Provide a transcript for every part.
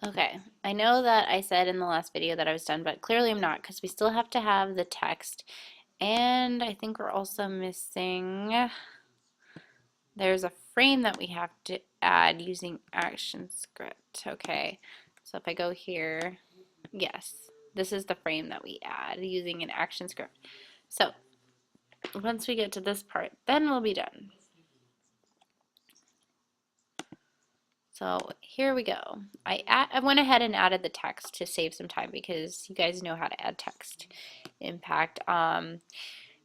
Okay, I know that I said in the last video that I was done, but clearly I'm not because we still have to have the text. And I think we're also missing, there's a frame that we have to add using ActionScript. Okay, so if I go here, yes, this is the frame that we add using an ActionScript. So once we get to this part, then we'll be done. So here we go. I went ahead and added the text to save some time because you guys know how to add text. Impact.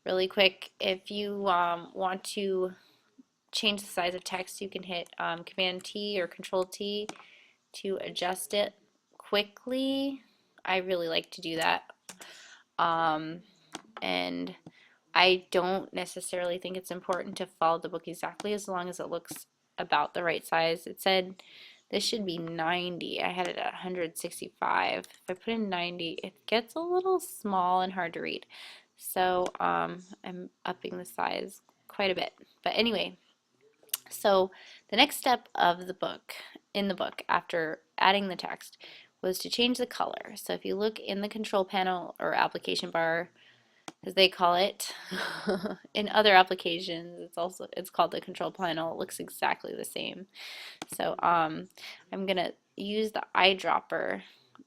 Really quick, if you want to change the size of text, you can hit Command T or Control T to adjust it quickly. I really like to do that. And I don't necessarily think it's important to follow the book exactly as long as it looks about the right size. It said this should be 90. I had it at 165. If I put in 90, it gets a little small and hard to read. So I'm upping the size quite a bit. But anyway, so the next step of the book, in the book, after adding the text, was to change the color. So if you look in the control panel or application bar, as they call it, in other applications, it's called the control panel. It looks exactly the same. So I'm gonna use the eyedropper.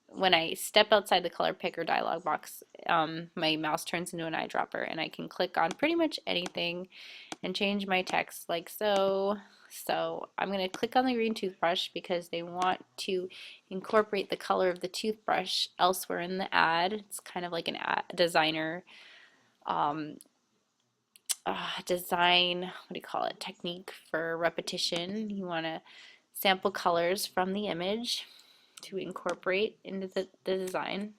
When I step outside the color picker dialog box, my mouse turns into an eyedropper, and I can click on pretty much anything and change my text like so. So I'm going to click on the green toothbrush because they want to incorporate the color of the toothbrush elsewhere in the ad. It's kind of like an ad designer um, design, what do you call it, technique for repetition. You want to sample colors from the image to incorporate into the design.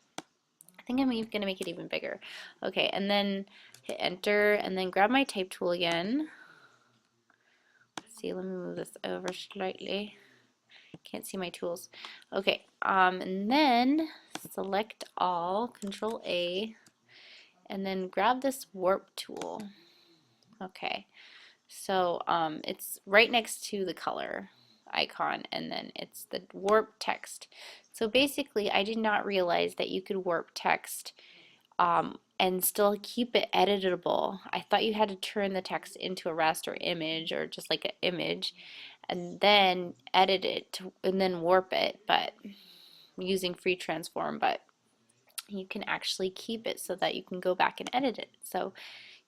I think I'm going to make it even bigger. Okay, and then hit enter and then grab my type tool again. Let's see, let me move this over slightly. Can't see my tools. Okay, and then select all, Control A, and then grab this warp tool. Okay, so it's right next to the color icon, and then it's the warp text. So basically, I did not realize that you could warp text and still keep it editable. I thought you had to turn the text into a raster image or just like an image and then edit it and then warp it, but using free transform, but you can actually keep it so that you can go back and edit it. So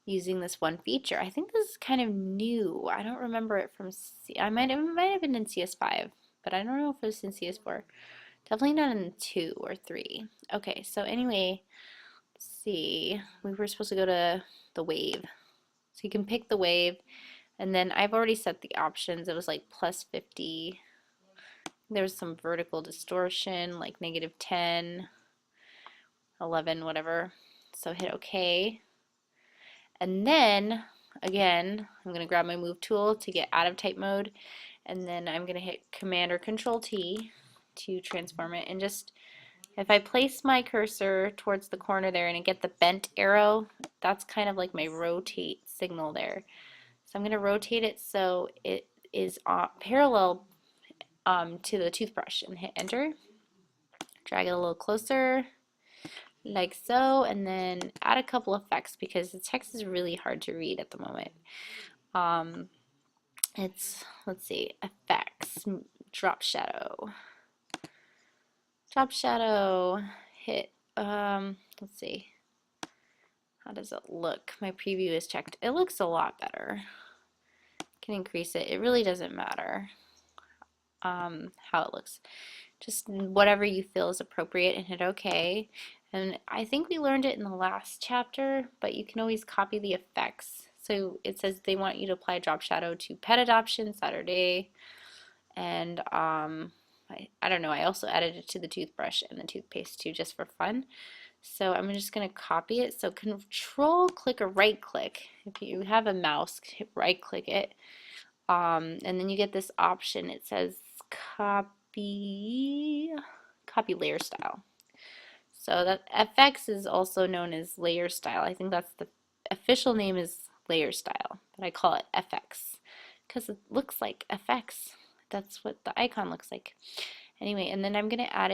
using this one feature, I think this is kind of new. I don't remember it from it might have been in CS5, but I don't know if it was in CS4. Definitely not in 2 or 3. Okay, so anyway, let's see. We were supposed to go to the wave. So you can pick the wave, and then I've already set the options. It was like plus 50. There's some vertical distortion, like negative 10, 11, whatever. So hit OK. And then, again, I'm going to grab my move tool to get out of type mode. And then I'm going to hit Command or Control T to transform it. And just, if I place my cursor towards the corner there and I get the bent arrow, that's kind of like my rotate signal there. So I'm going to rotate it so it is parallel to the toothbrush and hit enter. Drag it a little closer like so, and then add a couple effects because the text is really hard to read at the moment. Let's see, effects, drop shadow. Drop shadow, hit, let's see, how does it look? My preview is checked. It looks a lot better. Can increase it. It really doesn't matter how it looks. Just whatever you feel is appropriate and hit OK. And I think we learned it in the last chapter, but you can always copy the effects. So it says they want you to apply drop shadow to pet adoption Saturday, and I don't know, I also added it to the toothbrush and the toothpaste too, just for fun. So I'm just going to copy it. So control click or right click. If you have a mouse, hit right click it. And then you get this option. It says copy layer style. So that FX is also known as layer style. I think that's the official name is layer style, but I call it FX because it looks like FX. That's what the icon looks like. Anyway, and then I'm going to add